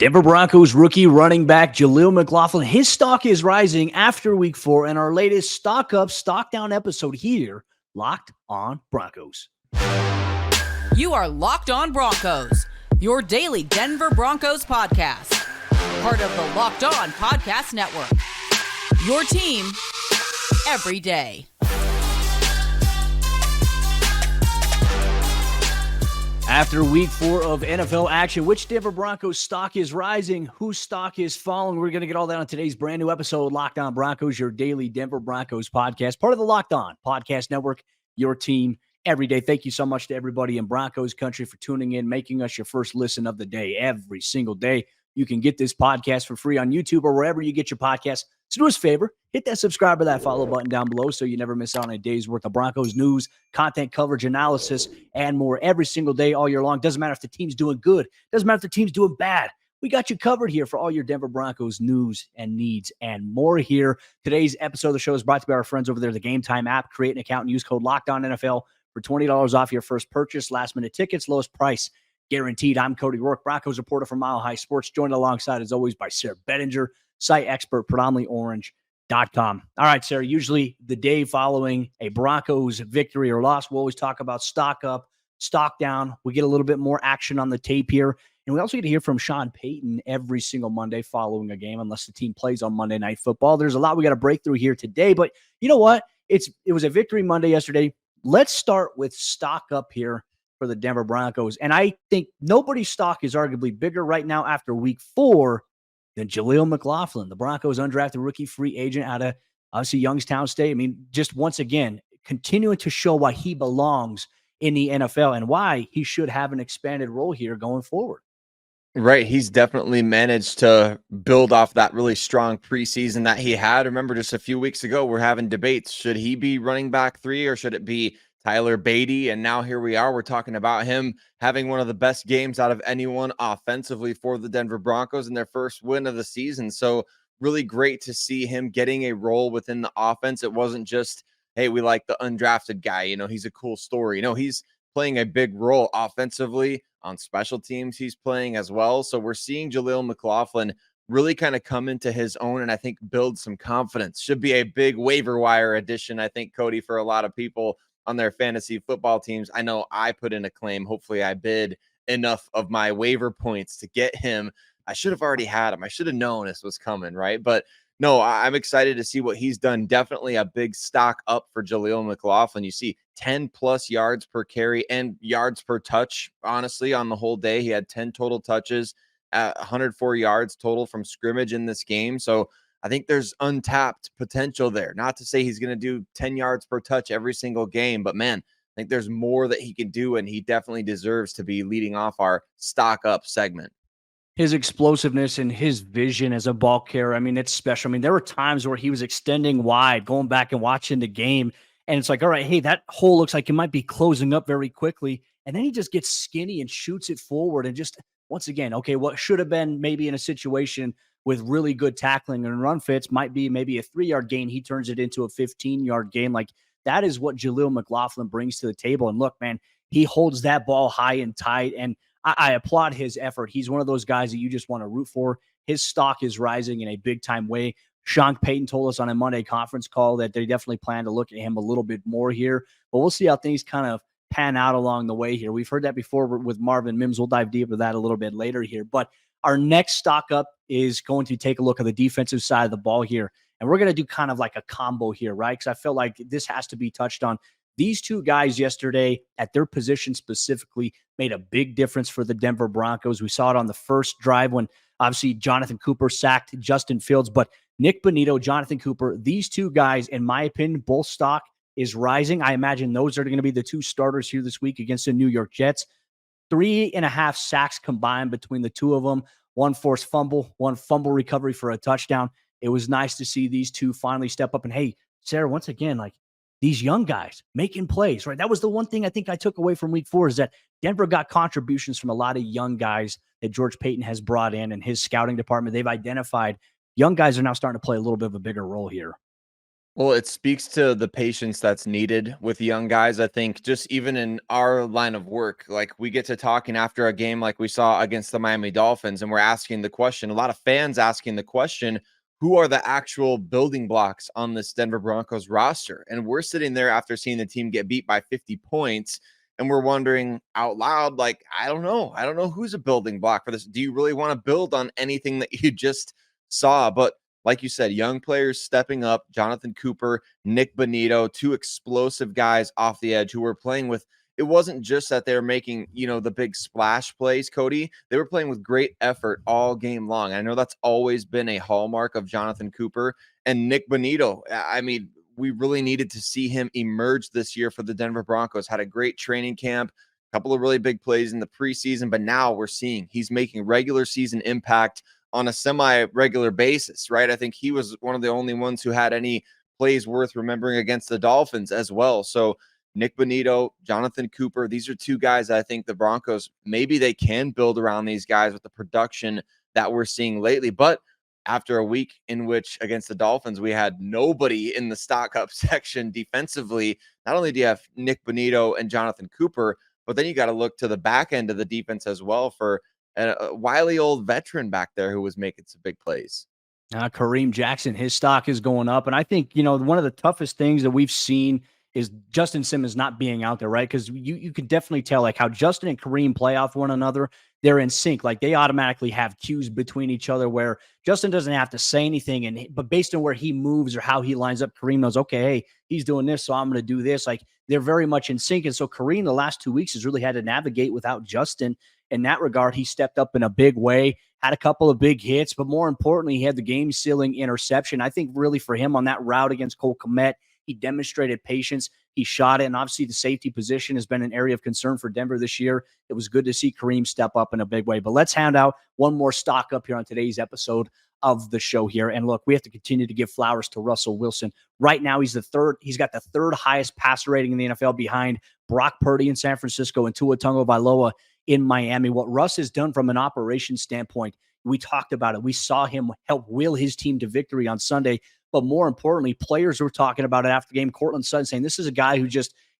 Denver Broncos rookie running back Jaleel McLaughlin, his stock is rising after week 4 and our latest stock up, stock down episode here, Locked on Broncos. You are Locked on Broncos, your daily Denver Broncos podcast. Part of the Locked on Podcast Network. Your team every day. After week 4 of NFL action, which Denver Broncos stock is rising? Whose stock is falling? We're going to get all that on today's brand new episode, Locked on Broncos, your daily Denver Broncos podcast, part of the Locked on Podcast Network, your team every day. Thank you so much to everybody in Broncos Country for tuning in, making us your first listen of the day every single day. You can get this podcast for free on YouTube or wherever you get your podcasts. So do us a favor, hit that subscribe or that follow button down below so you never miss out on a day's worth of Broncos news, content coverage, analysis, and more every single day all year long. Doesn't matter if the team's doing good. Doesn't matter if the team's doing bad. We got you covered here for all your Denver Broncos news and needs and more here. Today's episode of the show is brought to you by our friends over there, the Gametime app. Create an account and use code LOCKEDONNFL for $20 off your first purchase. Last-minute tickets, lowest price guaranteed. I'm Cody Roark, Broncos reporter from Mile High Sports, joined alongside, as always, by Sayre Bedinger, site expert, predominantlyorange.com. All right, Sayre, usually the day following a Broncos victory or loss, we always talk about stock up, stock down. We get a little bit more action on the tape here. And we also get to hear from Sean Payton every single Monday following a game, unless the team plays on Monday Night Football. There's a lot we got to break through here today. But you know what? It was a victory Monday yesterday. Let's start with stock up here for the Denver Broncos. And I think nobody's stock is arguably bigger right now after week 4 than Jaleel McLaughlin, the Broncos undrafted rookie free agent out of, obviously, Youngstown State. I mean, just once again, continuing to show why he belongs in the NFL and why he should have an expanded role here going forward. Right. He's definitely managed to build off that really strong preseason that he had. Remember, just a few weeks ago, we're having debates. Should he be running back 3 or should it be Tyler Beatty? And now here we are. We're talking about him having one of the best games out of anyone offensively for the Denver Broncos in their first win of the season. So really great to see him getting a role within the offense. It wasn't just, hey, we like the undrafted guy. You know, he's a cool story. No, he's playing a big role offensively. On special teams, he's playing as well. So we're seeing Jaleel McLaughlin really kind of come into his own and I think build some confidence. Should be a big waiver wire addition, I think, Cody, for a lot of people on their fantasy football teams. I know I put in a claim. Hopefully I bid enough of my waiver points to get him. I should have already had him. I should have known this was coming, right? But no, I'm excited to see what he's done. Definitely a big stock up for Jaleel McLaughlin. You see 10 plus yards per carry and yards per touch. Honestly, on the whole day, he had 10 total touches, 104 yards total from scrimmage in this game. So I think there's untapped potential there. Not to say he's going to do 10 yards per touch every single game, but man, I think there's more that he can do, and he definitely deserves to be leading off our stock up segment. His explosiveness and his vision as a ball carrier, I mean, it's special. I mean, there were times where he was extending wide, going back and watching the game, and it's like, all right, hey, that hole looks like it might be closing up very quickly, and then he just gets skinny and shoots it forward, and just, once again, okay, what should have been maybe in a situation with really good tackling and run fits might be maybe a 3-yard gain. He turns it into a 15-yard gain. Like, that is what Jaleel McLaughlin brings to the table, and look, man, he holds that ball high and tight, and I applaud his effort. He's one of those guys that you just want to root for. His stock is rising in a big-time way. Sean Payton told us on a Monday conference call that they definitely plan to look at him a little bit more here. But we'll see how things kind of pan out along the way here. We've heard that before with Marvin Mims. We'll dive deep into that a little bit later here. But our next stock up is going to take a look at the defensive side of the ball here. And we're going to do kind of like a combo here, right? Because I feel like this has to be touched on. These two guys yesterday at their position specifically made a big difference for the Denver Broncos. We saw it on the first drive when obviously Jonathon Cooper sacked Justin Fields, but Nik Bonitto, Jonathon Cooper, these two guys, in my opinion, both stock is rising. I imagine those are going to be the two starters here this week against the New York Jets. 3.5 sacks combined between the two of them. One forced fumble, one fumble recovery for a touchdown. It was nice to see these two finally step up. And hey, Sayre, once again, like, these young guys making plays, right? That was the one thing I think I took away from week 4 is that Denver got contributions from a lot of young guys that George Payton has brought in and his scouting department. They've identified young guys are now starting to play a little bit of a bigger role here. Well, it speaks to the patience that's needed with young guys. I think just even in our line of work, like we get to talking after a game like we saw against the Miami Dolphins, and we're asking the question, a lot of fans asking the question, who are the actual building blocks on this Denver Broncos roster? And we're sitting there after seeing the team get beat by 50 points, and we're wondering out loud, like, I don't know. I don't know who's a building block for this. Do you really want to build on anything that you just saw? But like you said, young players stepping up, Jonathon Cooper, Nik Bonitto, two explosive guys off the edge who were playing with, it wasn't just that they were making, the big splash plays, Cody. They were playing with great effort all game long. I know that's always been a hallmark of Jonathon Cooper and Nik Bonitto. I mean, we really needed to see him emerge this year for the Denver Broncos. Had a great training camp, a couple of really big plays in the preseason, but now we're seeing he's making regular season impact on a semi-regular basis, right? I think he was one of the only ones who had any plays worth remembering against the Dolphins as well. So Nik Bonitto, Jonathon Cooper, these are two guys that I think the Broncos, maybe they can build around these guys with the production that we're seeing lately. But after a week in which against the Dolphins, we had nobody in the stock up section defensively, not only do you have Nik Bonitto and Jonathon Cooper, but then you got to look to the back end of the defense as well for a wily old veteran back there who was making some big plays. Kareem Jackson, his stock is going up. And I think, one of the toughest things that we've seen is Justin Simmons not being out there, right? Because you can definitely tell like how Justin and Kareem play off one another. They're in sync. Like they automatically have cues between each other where Justin doesn't have to say anything. But based on where he moves or how he lines up, Kareem knows, okay, hey, he's doing this, so I'm going to do this. Like they're very much in sync. And so Kareem the last 2 weeks has really had to navigate without Justin. In that regard, he stepped up in a big way, had a couple of big hits, but more importantly, he had the game-sealing interception. I think really for him on that route against Cole Kmet, he demonstrated patience. He shot it, and obviously the safety position has been an area of concern for Denver this year. It was good to see Kareem step up in a big way. But let's hand out one more stock up here on today's episode of the show here. And look, we have to continue to give flowers to Russell Wilson. Right now, he's got the third highest passer rating in the NFL behind Brock Purdy in San Francisco and Tua Tagovailoa in Miami. What Russ has done from an operations standpoint, we talked about it. We saw him help will his team to victory on Sunday. But more importantly, players were talking about it after the game. Cortland Sutton saying this is a guy who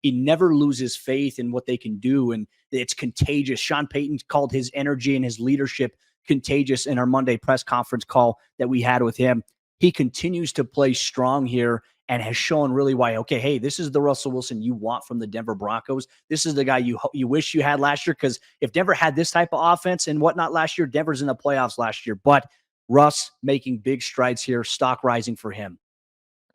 he never loses faith in what they can do. And it's contagious. Sean Payton called his energy and his leadership contagious in our Monday press conference call that we had with him. He continues to play strong here and has shown really why, okay, hey, this is the Russell Wilson you want from the Denver Broncos. This is the guy you wish you had last year, because if Denver had this type of offense and whatnot last year, Denver's in the playoffs last year. But Russ making big strides here, stock rising for him.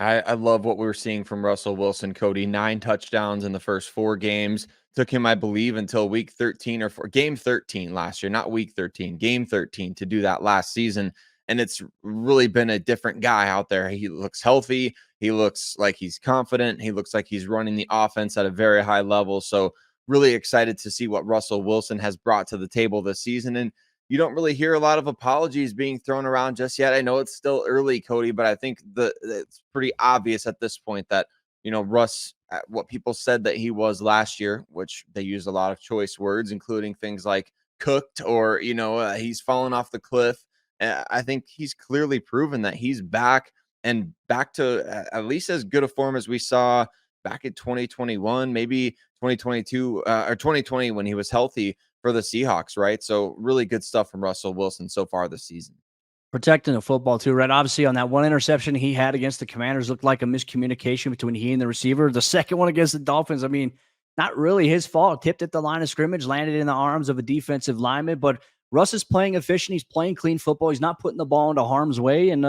I love what we're seeing from Russell Wilson, Cody. 9 touchdowns in the first 4 games. Took him, I believe, until week 13 or game 13 last year, not week 13, game 13 to do that last season. And it's really been a different guy out there. He looks healthy. He looks like he's confident. He looks like he's running the offense at a very high level. So really excited to see what Russell Wilson has brought to the table this season. And you don't really hear a lot of apologies being thrown around just yet. I know it's still early, Cody, but I think it's pretty obvious at this point that, Russ, what people said that he was last year, which they used a lot of choice words, including things like cooked or, he's fallen off the cliff. I think he's clearly proven that he's back and back to at least as good a form as we saw back in 2021, maybe 2022 or 2020 when he was healthy for the Seahawks, right? So really good stuff from Russell Wilson so far this season. Protecting the football too, right? Obviously on that one interception he had against the Commanders looked like a miscommunication between he and the receiver. The second one against the Dolphins, I mean, not really his fault. Tipped at the line of scrimmage, landed in the arms of a defensive lineman, but Russ is playing efficient. He's playing clean football. He's not putting the ball into harm's way. And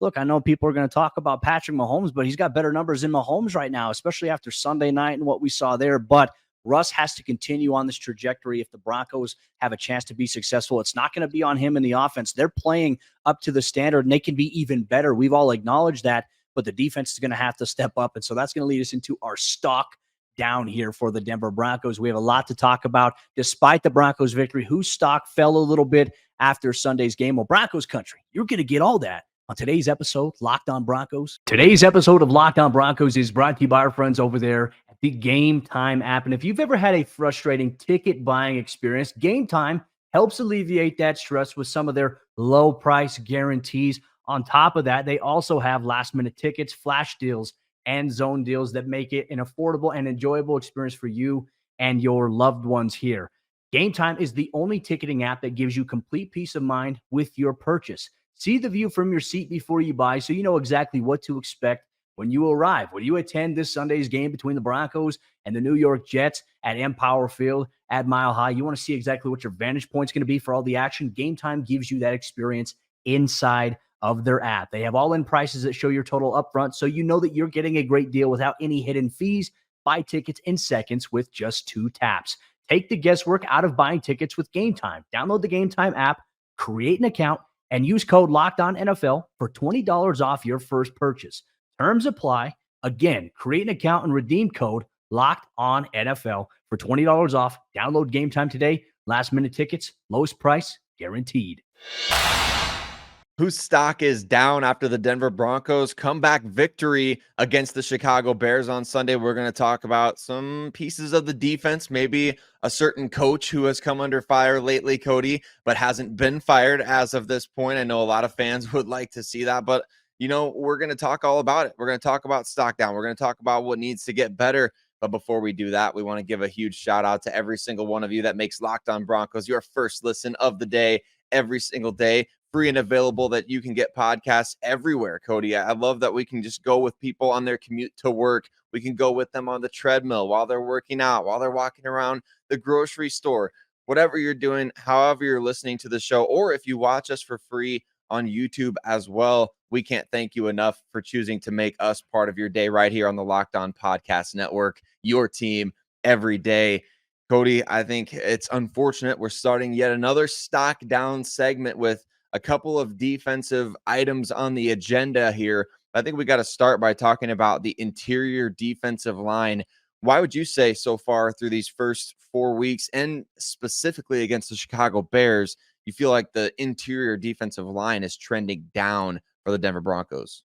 look, I know people are going to talk about Patrick Mahomes, but he's got better numbers than Mahomes right now, especially after Sunday night and what we saw there. But Russ has to continue on this trajectory if the Broncos have a chance to be successful. It's not going to be on him in the offense. They're playing up to the standard, and they can be even better. We've all acknowledged that, but the defense is going to have to step up. And so that's going to lead us into our stock down here for the Denver Broncos. We have a lot to talk about. Despite the Broncos victory, whose stock fell a little bit after Sunday's game? Well, Broncos Country, you're going to get all that on today's episode, Locked On Broncos. Today's episode of Locked On Broncos is brought to you by our friends over there at the Gametime app. And if you've ever had a frustrating ticket buying experience, Gametime helps alleviate that stress with some of their low price guarantees On top of that, they also have last-minute tickets, flash deals, and zone deals that make it an affordable and enjoyable experience for you and your loved ones here. Gametime is the only ticketing app that gives you complete peace of mind with your purchase. See the view from your seat before you buy so you know exactly what to expect when you arrive. When you attend this Sunday's game between the Broncos and the New York Jets at Empower Field at Mile High, you want to see exactly what your vantage point is going to be for all the action. Gametime gives you that experience inside of their app. They have all-in prices that show your total upfront, so you know that you're getting a great deal without any hidden fees. Buy tickets in seconds with just 2 taps. Take the guesswork out of buying tickets with Gametime. Download the Gametime app, create an account, and use code LOCKEDONNFL for $20 off your first purchase. Terms apply. Again, create an account and redeem code LOCKEDONNFL for $20 off. Download Gametime today. Last-minute tickets, lowest price guaranteed. Whose stock is down after the Denver Broncos comeback victory against the Chicago Bears on Sunday? We're going to talk about some pieces of the defense, maybe a certain coach who has come under fire lately, Cody, but hasn't been fired as of this point. I know a lot of fans would like to see that, but we're going to talk all about it. We're going to talk about stock down. We're going to talk about what needs to get better. But before we do that, we want to give a huge shout out to every single one of you that makes Locked On Broncos your first listen of the day every single day. Free and available, that you can get podcasts everywhere, Cody. I love that we can just go with people on their commute to work. We can go with them on the treadmill while they're working out, while they're walking around the grocery store, whatever you're doing, however you're listening to the show, or if you watch us for free on YouTube as well. We can't thank you enough for choosing to make us part of your day right here on the Locked On Podcast Network, your team every day. Cody, I think it's unfortunate we're starting yet another stock down segment with a couple of defensive items on the agenda here. I think we got to start by talking about the interior defensive line. Why would you say so far through these first 4 weeks, and specifically against the Chicago Bears, you feel like the interior defensive line is trending down for the Denver Broncos?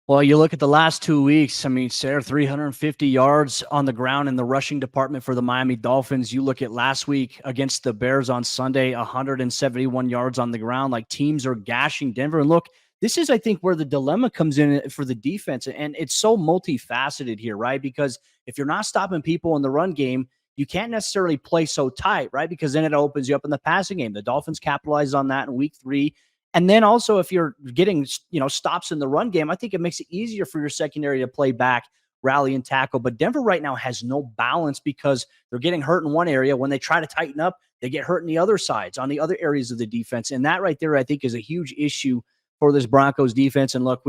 Well, you look at the last 2 weeks. I mean, Sayre, 350 yards on the ground in the rushing department for the Miami Dolphins. You look at last week against the Bears on Sunday, 171 yards on the ground. Like, teams are gashing Denver. And look, this is, I think, where the dilemma comes in for the defense. And it's so multifaceted here, right? Because if you're not stopping people in the run game, you can't necessarily play so tight, right? Because then it opens you up in the passing game. The Dolphins capitalized on that in week 3. And then also, if you're getting, stops in the run game, I think it makes it easier for your secondary to play back, rally, and tackle. But Denver right now has no balance because they're getting hurt in one area. When they try to tighten up, they get hurt in the other sides, on the other areas of the defense. And that right there, I think, is a huge issue for this Broncos defense. And look,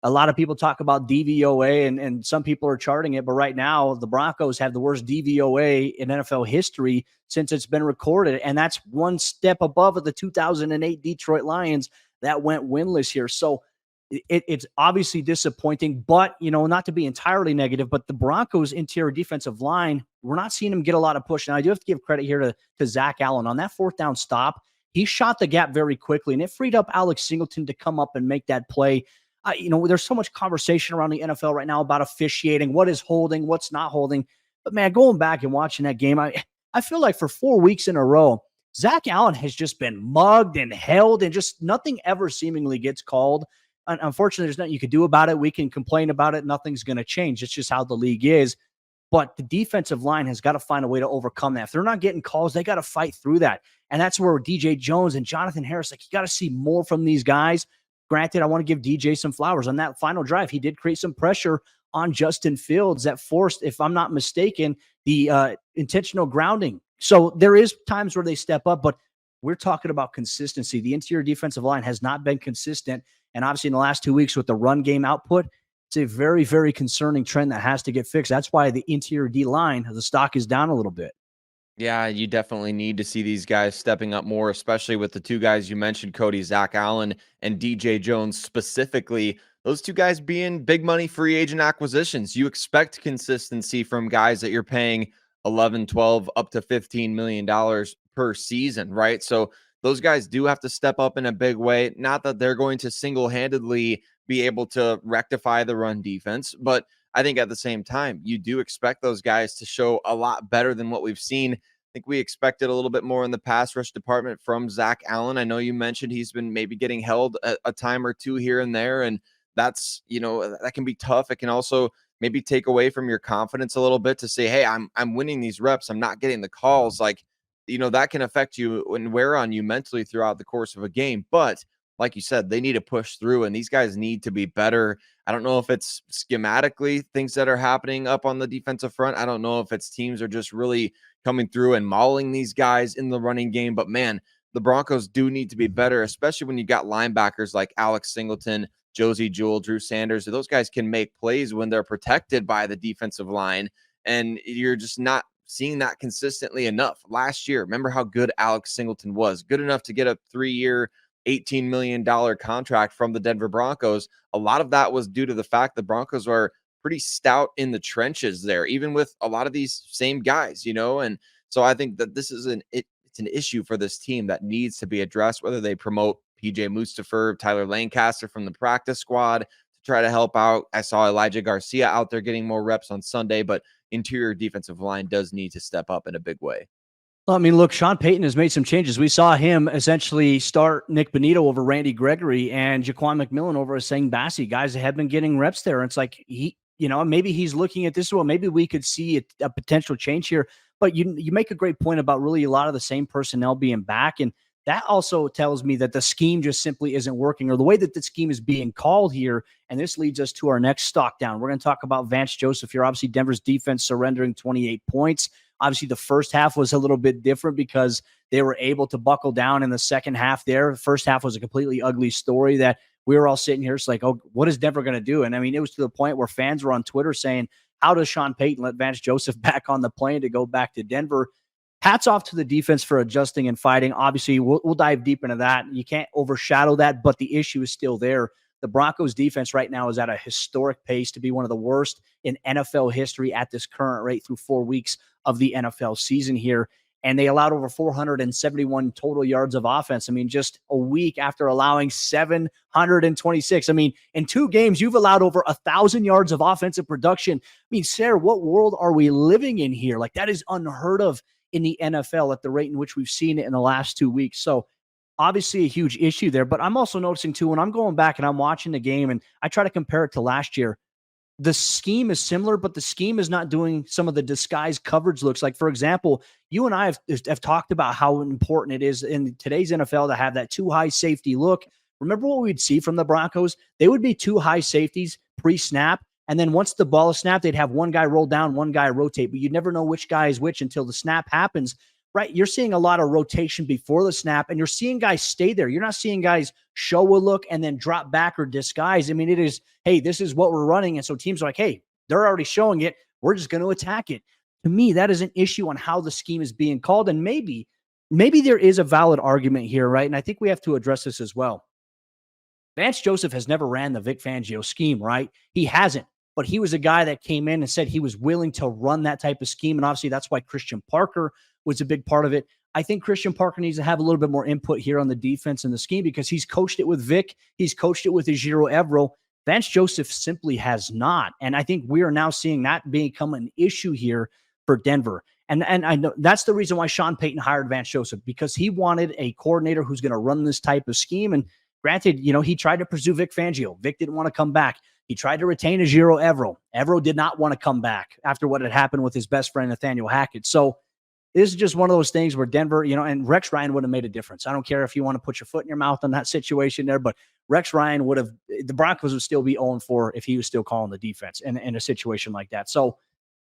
a lot of people talk about DVOA, and some people are charting it. But right now, the Broncos have the worst DVOA in NFL history since it's been recorded. And that's one step above of the 2008 Detroit Lions that went winless here. So it's obviously disappointing, but, not to be entirely negative, but the Broncos interior defensive line, we're not seeing them get a lot of push. And I do have to give credit here to Zach Allen on that 4th down stop. He shot the gap very quickly, and it freed up Alex Singleton to come up and make that play. There's so much conversation around the NFL right now about officiating, what is holding, what's not holding. But, man, going back and watching that game, I feel like for 4 weeks in a row, Zach Allen has just been mugged and held, and just nothing ever seemingly gets called. And unfortunately, there's nothing you can do about it. We can complain about it. Nothing's going to change. It's just how the league is. But the defensive line has got to find a way to overcome that. If they're not getting calls, they got to fight through that. And that's where DJ Jones and Jonathan Harris, you got to see more from these guys. Granted, I want to give DJ some flowers. On that final drive, he did create some pressure on Justin Fields that forced, if I'm not mistaken, the intentional grounding. So there is times where they step up, but we're talking about consistency. The interior defensive line has not been consistent. And obviously in the last 2 weeks with the run game output, it's a very, very concerning trend that has to get fixed. That's why the interior D line, the stock is down a little bit. Yeah, you definitely need to see these guys stepping up more, especially with the 2 guys you mentioned, Cody, Zach Allen, and DJ Jones specifically. Those 2 guys being big money free agent acquisitions. You expect consistency from guys that you're paying 11, 12, up to $15 million per season, right? So those guys do have to step up in a big way. Not that they're going to single-handedly be able to rectify the run defense, but I think at the same time, you do expect those guys to show a lot better than what we've seen think we expected a little bit more in the pass rush department from Zach Allen. I know you mentioned he's been maybe getting held a time or two here and there, and that's, that can be tough. It can also maybe take away from your confidence a little bit to say, hey, I'm winning these reps. I'm not getting the calls. Like, that can affect you and wear on you mentally throughout the course of a game. But like you said, they need to push through, and these guys need to be better. I don't know if it's schematically things that are happening up on the defensive front. I don't know if it's teams are just really coming through and mauling these guys in the running game. But man, the Broncos do need to be better, especially when you got linebackers like Alex Singleton, Josie Jewell, Drew Sanders. Those guys can make plays when they're protected by the defensive line, and you're just not seeing that consistently enough. Last year, remember how good Alex Singleton was? Good enough to get a 3-year, $18 million contract from the Denver Broncos. A lot of that was due to the fact the Broncos are pretty stout in the trenches there, even with a lot of these same guys, and so I think that this is it's an issue for this team that needs to be addressed, whether they promote PJ Mustipher, Tyler Lancaster from the practice squad to try to help out. I saw Elijah Garcia out there getting more reps on Sunday, but interior defensive line does need to step up in a big way. Well, I mean, look, Sean Payton has made some changes. We saw him essentially start Nik Bonitto over Randy Gregory and Jaquan McMillan over Sang Bassi. Guys that have been getting reps there. And it's like maybe he's looking at this. Well, maybe we could see a potential change here. But you make a great point about really a lot of the same personnel being back. And that also tells me that the scheme just simply isn't working, or the way that the scheme is being called here. And this leads us to our next stock down. We're going to talk about Vance Joseph here. Obviously, Denver's defense surrendering 28 points. Obviously, the first half was a little bit different because they were able to buckle down in the second half there. The first half was a completely ugly story that we were all sitting here. It's like, oh, what is Denver going to do? And I mean, it was to the point where fans were on Twitter saying, how does Sean Payton let Vance Joseph back on the plane to go back to Denver? Hats off to the defense for adjusting and fighting. Obviously, we'll dive deep into that. You can't overshadow that, but the issue is still there. The Broncos defense right now is at a historic pace to be one of the worst in NFL history at this current rate through 4 weeks of the NFL season here. And they allowed over 471 total yards of offense. I mean, just a week after allowing 726. I mean, in 2 games, you've allowed over 1,000 yards of offensive production. I mean, Sayre, what world are we living in here? Like, that is unheard of in the NFL at the rate in which we've seen it in the last 2 weeks. So obviously a huge issue there. But I'm also noticing too, when I'm going back and I'm watching the game and I try to compare it to last year, the scheme is similar, but the scheme is not doing some of the disguised coverage looks. Like, for example, you and I have talked about how important it is in today's NFL to have that too high safety look. Remember what we'd see from the Broncos? They would be 2 high safeties pre-snap. And then once the ball is snapped, they'd have one guy roll down, one guy rotate, but you'd never know which guy is which until the snap happens. Right, you're seeing a lot of rotation before the snap, and you're seeing guys stay there. You're not seeing guys show a look and then drop back or disguise. I mean, it is, hey, this is what we're running. And so teams are like, hey, they're already showing it. We're just going to attack it. To me, that is an issue on how the scheme is being called. And maybe there is a valid argument here, right? And I think we have to address this as well. Vance Joseph has never ran the Vic Fangio scheme, right? He hasn't. But he was a guy that came in and said he was willing to run that type of scheme. And obviously that's why Christian Parker was a big part of it. I think Christian Parker needs to have a little bit more input here on the defense and the scheme because he's coached it with Vic. He's coached it with Ejiro Evero. Vance Joseph simply has not. And I think we are now seeing that become an issue here for Denver. And I know that's the reason why Sean Payton hired Vance Joseph, because he wanted a coordinator who's going to run this type of scheme. And granted, he tried to pursue Vic Fangio. Vic didn't want to come back. He tried to retain Ejiro Evero. Evero did not want to come back after what had happened with his best friend, Nathaniel Hackett. So this is just one of those things where Denver, and Rex Ryan would have made a difference. I don't care if you want to put your foot in your mouth on that situation there, but Rex Ryan the Broncos would still be 0-4 if he was still calling the defense in a situation like that. So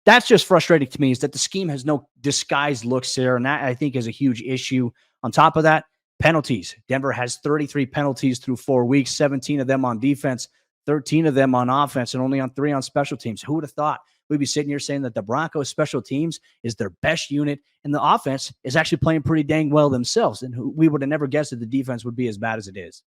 that's just frustrating to me, is that the scheme has no disguised looks there. And that, I think, is a huge issue. On top of that, penalties. Denver has 33 penalties through 4 weeks, 17 of them on defense, 13 of them on offense, and only on 3 on special teams. Who would have thought we'd be sitting here saying that the Broncos special teams is their best unit and the offense is actually playing pretty dang well themselves? And we would have never guessed that the defense would be as bad as it is.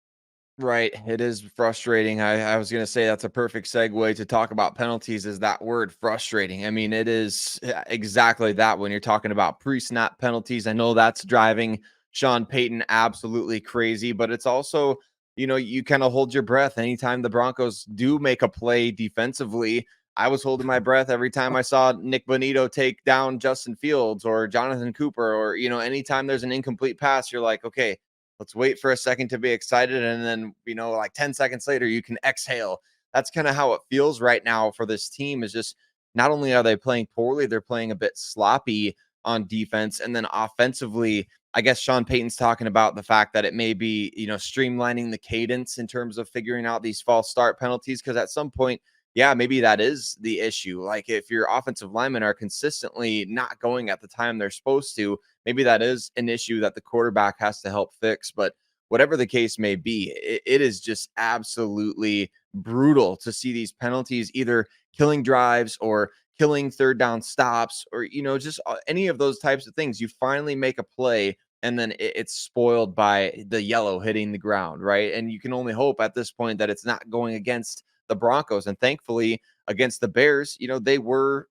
Right. It is frustrating. I was going to say that's a perfect segue to talk about penalties, is that word frustrating. I mean, it is exactly that when you're talking about pre-snap penalties. I know that's driving Sean Payton absolutely crazy, but it's also, you kind of hold your breath anytime the Broncos do make a play defensively. I was holding my breath every time I saw Nik Bonitto take down Justin Fields or Jonathon Cooper, or, anytime there's an incomplete pass, you're like, okay, let's wait for a second to be excited. And then, like 10 seconds later, you can exhale. That's kind of how it feels right now for this team. Is just, not only are they playing poorly, they're playing a bit sloppy on defense. And then offensively, I guess Sean Payton's talking about the fact that it may be, streamlining the cadence in terms of figuring out these false start penalties. Because at some point, yeah, maybe that is the issue. Like, if your offensive linemen are consistently not going at the time they're supposed to, maybe that is an issue that the quarterback has to help fix. But whatever the case may be, it is just absolutely brutal to see these penalties either killing drives or killing third down stops, or, just any of those types of things. You finally make a play and then it's spoiled by the yellow hitting the ground, right? And you can only hope at this point that it's not going against the Broncos. And thankfully, against the Bears, they were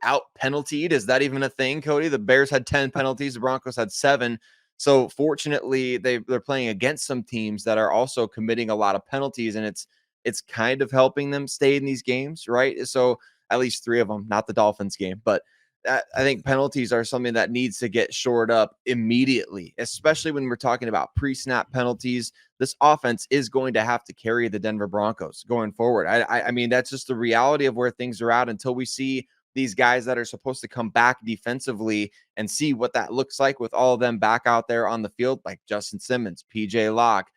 out penaltied. Is that even a thing, Cody? The Bears had 10 penalties, the Broncos had 7. So fortunately, they're playing against some teams that are also committing a lot of penalties, and it's kind of helping them stay in these games, right? So at least 3 of them, not the Dolphins game, but I think penalties are something that needs to get shored up immediately, especially when we're talking about pre-snap penalties. This offense is going to have to carry the Denver Broncos going forward. I mean, that's just the reality of where things are at until we see these guys that are supposed to come back defensively and see what that looks like with all of them back out there on the field, like Justin Simmons, PJ Locke,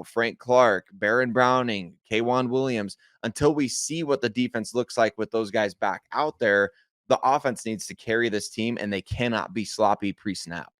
Frank Clark, Baron Browning, K'Wan Williams. Until we see what the defense looks like with those guys back out there, the offense needs to carry this team, and they cannot be sloppy pre-snap.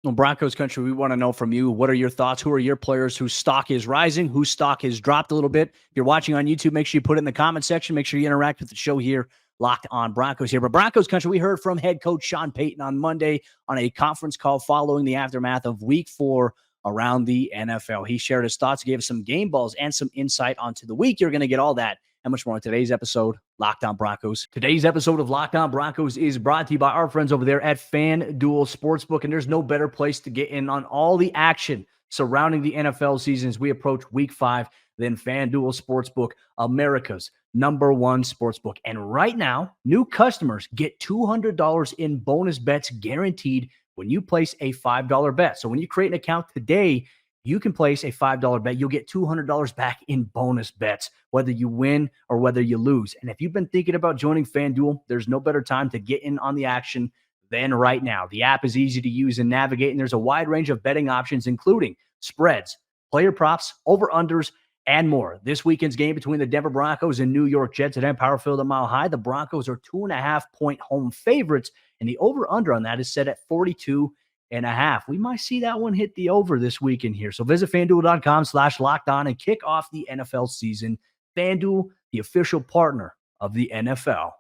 Well, Broncos Country, we want to know from you, what are your thoughts? Who are your players whose stock is rising, whose stock has dropped a little bit? If you're watching on YouTube, make sure you put it in the comment section. Make sure you interact with the show here, Locked on Broncos here. But Broncos Country, we heard from head coach Sean Payton on Monday on a conference call following the aftermath of week 4 around the NFL. He shared his thoughts, gave us some game balls and some insight onto the week. You're going to get all that and much more on today's episode, Locked on Broncos. Today's episode of Locked on Broncos is brought to you by our friends over there at FanDuel Sportsbook, and there's no better place to get in on all the action surrounding the NFL season as we approach week 5 than FanDuel Sportsbook, America's #1 sportsbook. And right now, new customers get $200 in bonus bets guaranteed when you place a $5 bet. So when you create an account today, you can place a $5 bet. You'll get $200 back in bonus bets, whether you win or whether you lose. And if you've been thinking about joining FanDuel, there's no better time to get in on the action than right now. The app is easy to use and navigate, and there's a wide range of betting options, including spreads, player props, over-unders, and more. This weekend's game between the Denver Broncos and New York Jets at Empire Field at Mile High, the Broncos are 2.5-point home favorites, and the over-under on that is set at 42.5. We might see that one hit the over this weekend here. So visit FanDuel.com/lockedon and kick off the NFL season. FanDuel, the official partner of the NFL.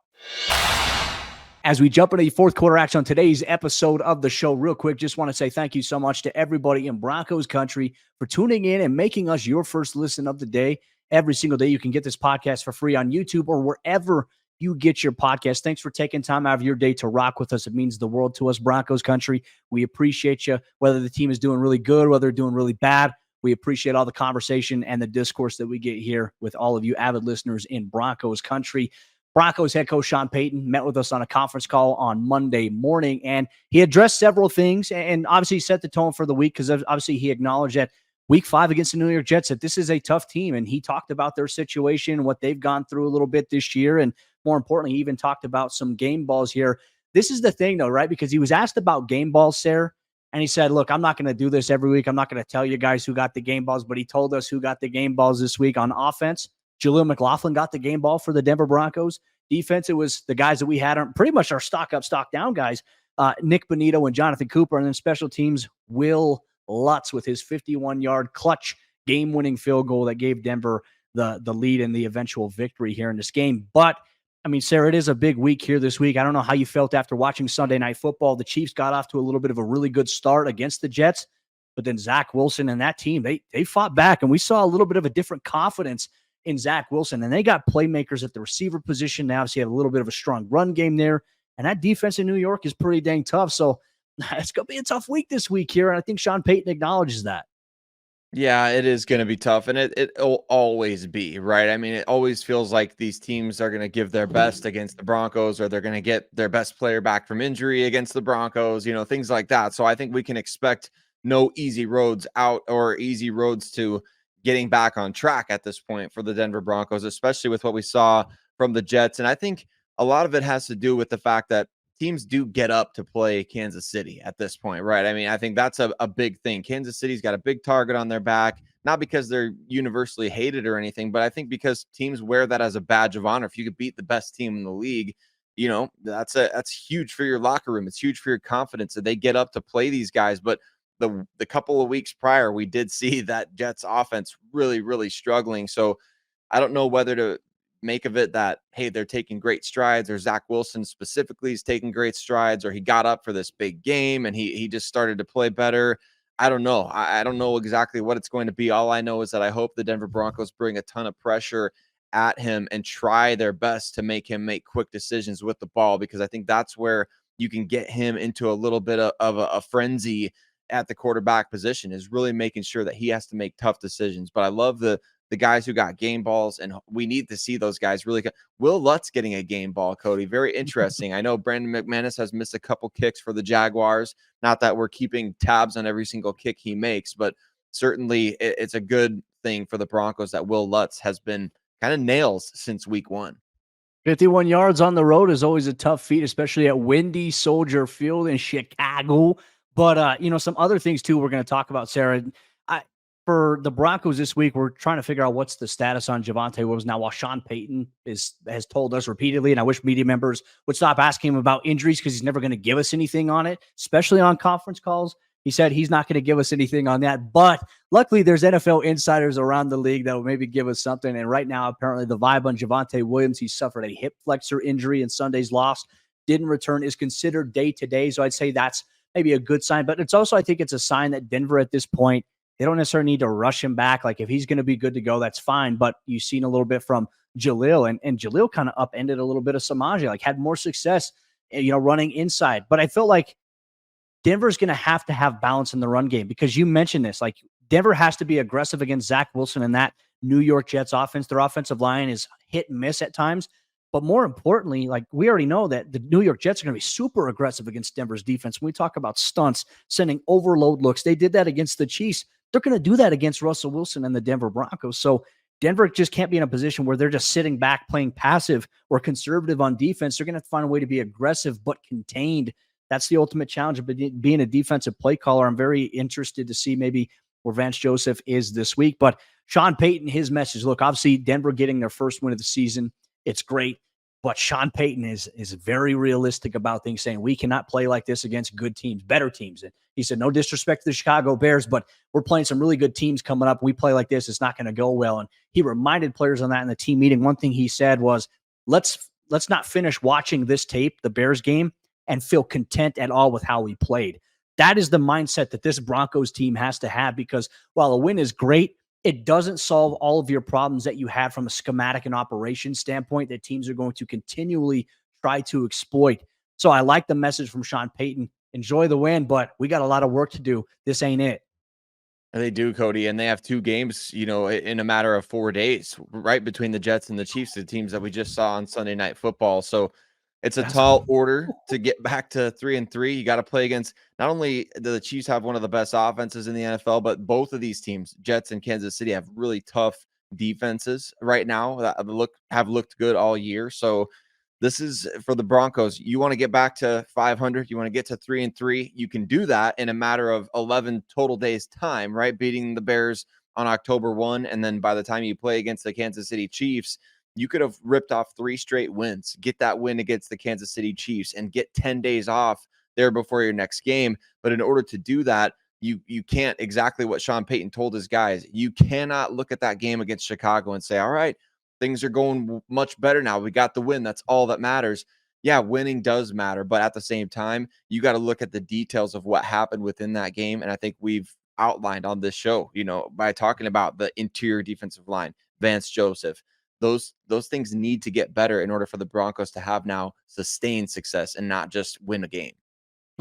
As we jump into the fourth quarter action on today's episode of the show, real quick, just want to say thank you so much to everybody in Broncos Country for tuning in and making us your first listen of the day. Every single day, you can get this podcast for free on YouTube or wherever you get your podcast. Thanks for taking time out of your day to rock with us. It means the world to us, Broncos Country. We appreciate you, whether the team is doing really good, whether they're doing really bad. We appreciate all the conversation and the discourse that we get here with all of you avid listeners in Broncos Country. Broncos head coach Sean Payton met with us on a conference call on Monday morning, and he addressed several things and obviously set the tone for the week because obviously he acknowledged that week 5 against the New York Jets, that this is a tough team, and he talked about their situation, what they've gone through a little bit this year, and more importantly, he even talked about some game balls here. This is the thing, though, right? Because he was asked about game balls, Sayre, and he said, look, I'm not going to do this every week. I'm not going to tell you guys who got the game balls, but he told us who got the game balls this week. On offense, Jaleel McLaughlin got the game ball for the Denver Broncos. Defense, it was the guys that we had on pretty much our stock up, stock down guys, Nik Bonitto and Jonathon Cooper. And then special teams, Will Lutz with his 51-yard clutch game-winning field goal that gave Denver the lead and the eventual victory here in this game. But, I mean, Sayre, it is a big week here this week. I don't know how you felt after watching Sunday Night Football. The Chiefs got off to a little bit of a really good start against the Jets, but then Zach Wilson and that team, they fought back, and we saw a little bit of a different confidence in Zach Wilson, and they got playmakers at the receiver position now, so you have a little bit of a strong run game there, and that defense in New York is pretty dang tough, so it's going to be a tough week this week here, and I think Sean Payton acknowledges that. Yeah, it is going to be tough, and it'll always be, right? I mean, it always feels like these teams are going to give their best against the Broncos, or they're going to get their best player back from injury against the Broncos, things like that. So I think we can expect no easy roads out or easy roads to getting back on track at this point for the Denver Broncos, especially with what we saw from the Jets. And I think a lot of it has to do with the fact that teams do get up to play Kansas City at this point, right? I mean, I think that's a big thing. Kansas City's got a big target on their back, not because they're universally hated or anything, but I think because teams wear that as a badge of honor. If you could beat the best team in the league, that's huge for your locker room. It's huge for your confidence that they get up to play these guys. But the couple of weeks prior, we did see that Jets offense really, really struggling. So I don't know whether to make of it that, hey, they're taking great strides, or Zach Wilson specifically is taking great strides, or he got up for this big game and he just started to play better. I don't know. I don't know exactly what it's going to be. All I know is that I hope the Denver Broncos bring a ton of pressure at him and try their best to make him make quick decisions with the ball, because I think that's where you can get him into a little bit of a frenzy at the quarterback position, is really making sure that he has to make tough decisions. But I love the guys who got game balls, and we need to see those guys really. Will Lutz getting a game ball, Cody. Very interesting. I know Brandon McManus has missed a couple kicks for the Jaguars. Not that we're keeping tabs on every single kick he makes, but certainly it's a good thing for the Broncos that Will Lutz has been kind of nails since week 1. 51 yards on the road is always a tough feat, especially at Windy Soldier Field in Chicago. But, some other things, too, we're going to talk about, Sayre. For the Broncos this week, we're trying to figure out what's the status on Javonte Williams now, while Sean Payton has told us repeatedly, and I wish media members would stop asking him about injuries, because he's never going to give us anything on it, especially on conference calls. He said he's not going to give us anything on that. But luckily, there's NFL insiders around the league that will maybe give us something. And right now, apparently, the vibe on Javonte Williams, he suffered a hip flexor injury in Sunday's loss, didn't return, is considered day-to-day. So I'd say that's maybe a good sign. But it's also, I think it's a sign that Denver at this point, they don't necessarily need to rush him back. Like, if he's going to be good to go, that's fine. But you've seen a little bit from Jaleel, and Jaleel kind of upended a little bit of Samaje, like had more success, running inside. But I felt like Denver's going to have balance in the run game, because you mentioned this. Like, Denver has to be aggressive against Zach Wilson and that New York Jets offense. Their offensive line is hit and miss at times. But more importantly, like, we already know that the New York Jets are going to be super aggressive against Denver's defense. When we talk about stunts, sending overload looks, they did that against the Chiefs. They're going to do that against Russell Wilson and the Denver Broncos. So Denver just can't be in a position where they're just sitting back playing passive or conservative on defense. They're going to have to find a way to be aggressive but contained. That's the ultimate challenge of being a defensive play caller. I'm very interested to see maybe where Vance Joseph is this week. But Sean Payton, his message, look, obviously Denver getting their first win of the season, it's great. But Sean Payton is very realistic about things, saying we cannot play like this against good teams, better teams. And he said, no disrespect to the Chicago Bears, but we're playing some really good teams coming up. We play like this, it's not going to go well. And he reminded players on that in the team meeting. One thing he said was, let's not finish watching this tape, the Bears game, and feel content at all with how we played. That is the mindset that this Broncos team has to have, because while a win is great, it doesn't solve all of your problems that you had from a schematic and operation standpoint that teams are going to continually try to exploit. So I like the message from Sean Payton. Enjoy the win, but we got a lot of work to do. This ain't it. They do, Cody, and they have 2 games, in a matter of 4 days, right between the Jets and the Chiefs, the teams that we just saw on Sunday Night Football. So it's a tall order to get back to 3-3. You got to play against, not only do the Chiefs have one of the best offenses in the NFL, but both of these teams, Jets and Kansas City, have really tough defenses right now that have looked good all year. So this is for the Broncos. You want to get back to 500. You want to get to 3-3. You can do that in a matter of 11 total days time, right? Beating the Bears on October 1. And then by the time you play against the Kansas City Chiefs, you could have ripped off 3 straight wins, get that win against the Kansas City Chiefs, and get 10 days off there before your next game. But in order to do that, you can't, exactly what Sean Payton told his guys, you cannot look at that game against Chicago and say, all right, things are going much better now. We got the win. That's all that matters. Yeah, winning does matter. But at the same time, you got to look at the details of what happened within that game. And I think we've outlined on this show, by talking about the interior defensive line, Vance Joseph. Those things need to get better in order for the Broncos to have now sustained success and not just win a game.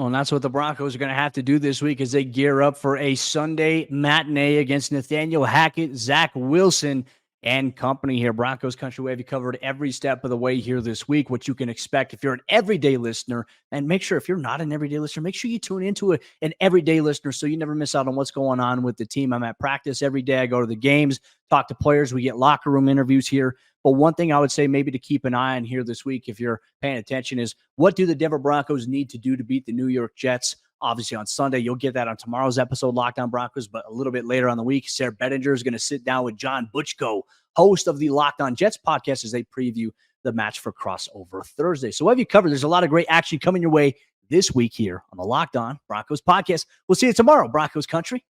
Well, and that's what the Broncos are going to have to do this week as they gear up for a Sunday matinee against Nathaniel Hackett, Zach Wilson, and company here. Broncos Country, we have you covered every step of the way here this week, what you can expect if you're an everyday listener. And make sure if you're not an everyday listener, make sure you tune into an everyday listener so you never miss out on what's going on with the team. I'm at practice every day. I go to the games, talk to players. We get locker room interviews here. But one thing I would say maybe to keep an eye on here this week, if you're paying attention, is what do the Denver Broncos need to do to beat the New York Jets? Obviously on Sunday, you'll get that on tomorrow's episode, Locked On Broncos, but a little bit later on the week, Sayre Bedinger is going to sit down with John Butchko, host of the Locked On Jets podcast, as they preview the match for Crossover Thursday. So what have you covered? There's a lot of great action coming your way this week here on the Locked On Broncos podcast. We'll see you tomorrow, Broncos Country.